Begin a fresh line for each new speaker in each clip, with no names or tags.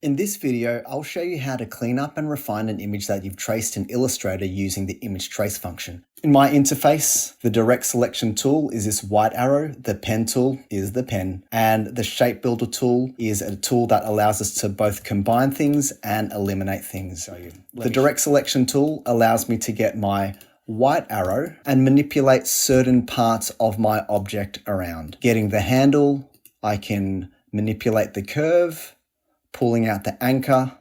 In this video, I'll show you how to clean up and refine an image that you've traced in Illustrator using the image trace function. In my interface, the direct selection tool is this white arrow, the pen tool is the pen, and the shape builder tool is a tool that allows us to both combine things and eliminate things. The direct selection tool allows me to get my white arrow and manipulate certain parts of my object around. Getting the handle, I can manipulate the curve. Pulling out the anchor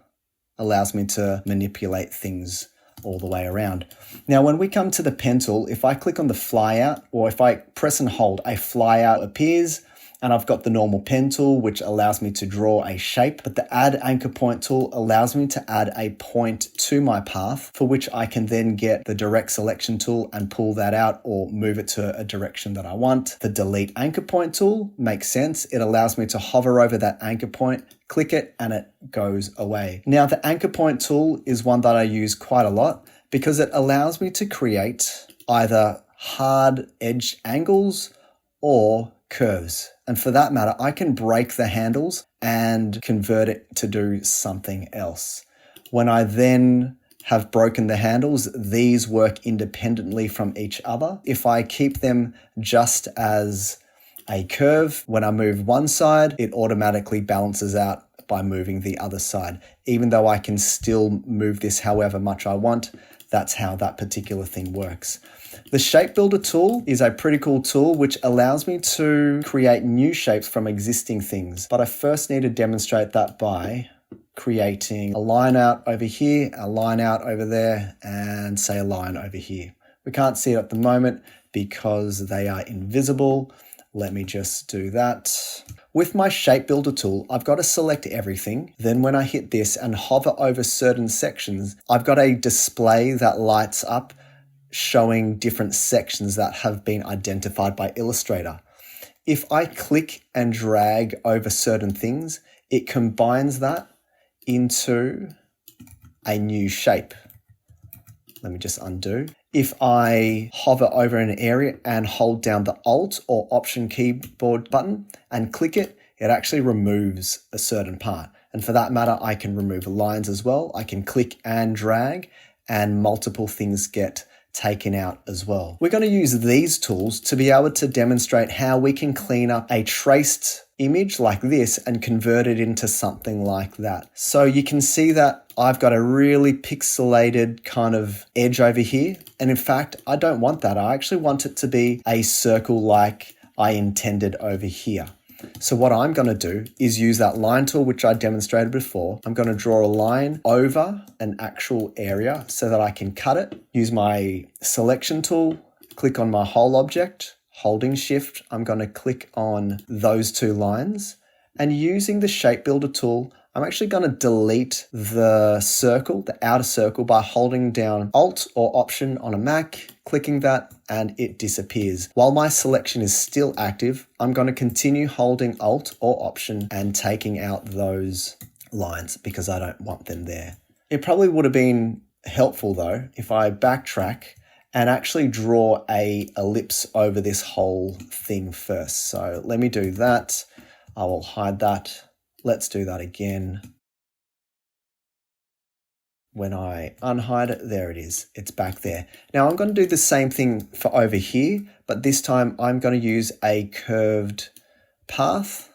allows me to manipulate things all the way around. Now, when we come to the pen tool, if I click on the flyout or if I press and hold, a flyout appears and I've got the normal pen tool, which allows me to draw a shape, but the add anchor point tool allows me to add a point to my path, for which I can then get the direct selection tool and pull that out or move it to a direction that I want. The delete anchor point tool makes sense. It allows me to hover over that anchor point, click it, and it goes away. Now, the anchor point tool is one that I use quite a lot because it allows me to create either hard edge angles or curves. And for that matter, I can break the handles and convert it to do something else. When I then have broken the handles, these work independently from each other. If I keep them just as a curve, when I move one side, it automatically balances out by moving the other side. Even though I can still move this however much I want, that's how that particular thing works. The shape builder tool is a pretty cool tool which allows me to create new shapes from existing things. But I first need to demonstrate that by creating a line out over here, a line out over there, and say a line over here. We can't see it at the moment because they are invisible. Let me just do that. With my shape builder tool, I've got to select everything. Then when I hit this and hover over certain sections, I've got a display that lights up showing different sections that have been identified by Illustrator. If I click and drag over certain things, it combines that into a new shape. Let me just undo. If I hover over an area and hold down the Alt or Option keyboard button and click it, it actually removes a certain part. And for that matter, I can remove lines as well. I can click and drag and multiple things get taken out as well. We're going to use these tools to be able to demonstrate how we can clean up a traced image like this and convert it into something like that. So you can see that I've got a really pixelated kind of edge over here. And in fact, I don't want that. I actually want it to be a circle like I intended over here. So what I'm going to do is use that line tool, which I demonstrated before. I'm going to draw a line over an actual area so that I can cut it. Use my selection tool, click on my whole object, holding shift. I'm going to click on those two lines, and using the shape builder tool, I'm actually going to delete the circle, the outer circle, by holding down Alt or Option on a Mac, clicking that, and it disappears. While my selection is still active, I'm going to continue holding Alt or Option and taking out those lines because I don't want them there. It probably would have been helpful though if I backtrack and actually draw a ellipse over this whole thing first. So let me do that. I will hide that. Let's do that again. When I unhide it, there it is. It's back there. Now I'm going to do the same thing for over here, but this time I'm going to use a curved path.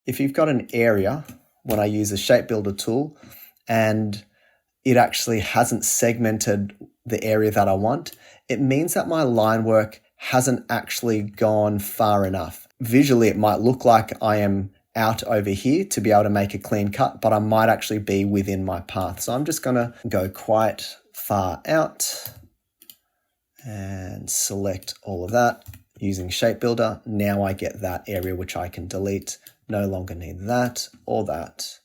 If you've got an area, when I use the shape builder tool, and it actually hasn't segmented the area that I want, it means that my line work hasn't actually gone far enough. Visually, it might look like I am out over here to be able to make a clean cut, but I might actually be within my path. So I'm just going to go quite far out and select all of that using shape builder. Now I get that area which I can delete. No longer need that or that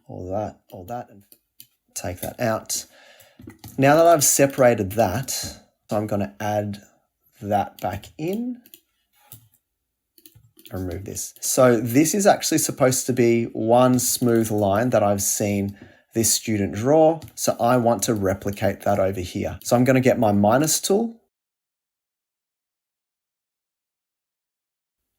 or that or that, and take that out. Now that I've separated that, I'm going to add that back in. Remove this. So this is actually supposed to be one smooth line that I've seen this student draw. So I want to replicate that over here. So I'm going to get my minus tool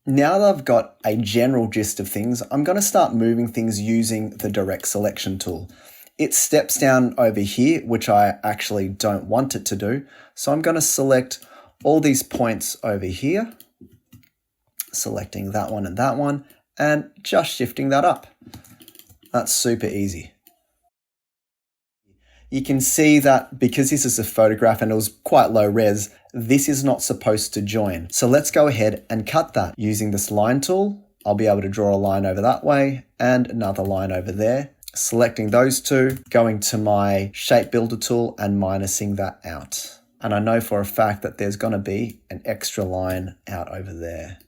Now that I've got a general gist of things, I'm going to start moving things using the direct selection tool. It steps down over here, which I actually don't want it to do. So I'm going to select all these points over here, selecting that one, and just shifting that up. That's super easy. You can see that because this is a photograph and it was quite low res, this is not supposed to join. So let's go ahead and cut that using this line tool. I'll be able to draw a line over that way and another line over there. Selecting those two, going to my shape builder tool and minusing that out. And I know for a fact that there's going to be an extra line out over there.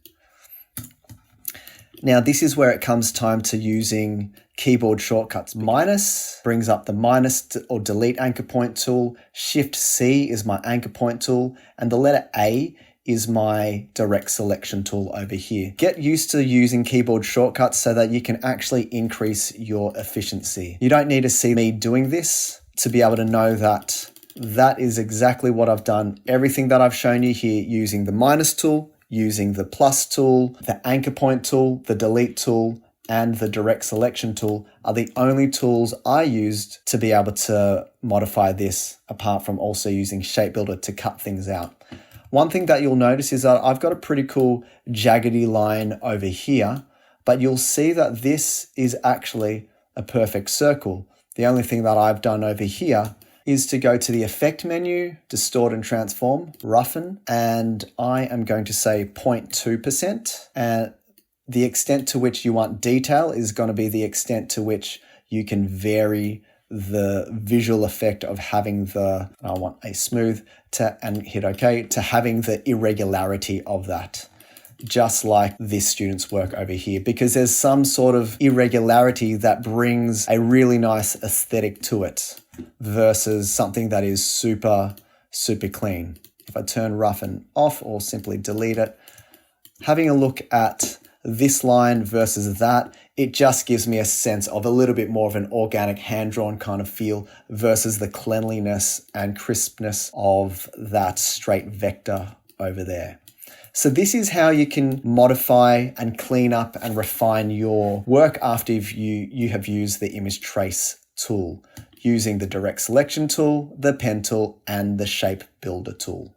Now this is where it comes time to using keyboard shortcuts. Minus brings up the minus or delete anchor point tool. Shift C is my anchor point tool. And the letter A is my direct selection tool over here. Get used to using keyboard shortcuts so that you can actually increase your efficiency. You don't need to see me doing this to be able to know that that is exactly what I've done. Everything that I've shown you here using the minus tool, using the plus tool, the anchor point tool, the delete tool, and the direct selection tool are the only tools I used to be able to modify this, apart from also using Shape Builder to cut things out. One thing that you'll notice is that I've got a pretty cool jaggedy line over here, but you'll see that this is actually a perfect circle. The only thing that I've done over here is to go to the Effect menu, Distort and Transform, Roughen, and I am going to say 0.2%. And the extent to which you want detail is going to be the extent to which you can vary the visual effect of having the, I want a smooth, and hit OK, to having the irregularity of that. Just like this student's work over here, because there's some sort of irregularity that brings a really nice aesthetic to it versus something that is super clean. If I turn roughen off or simply delete it, having a look at this line versus that, it just gives me a sense of a little bit more of an organic hand-drawn kind of feel versus the cleanliness and crispness of that straight vector over there. So this is how you can modify and clean up and refine your work after you have used the image trace tool using the direct selection tool, the pen tool, and the shape builder tool.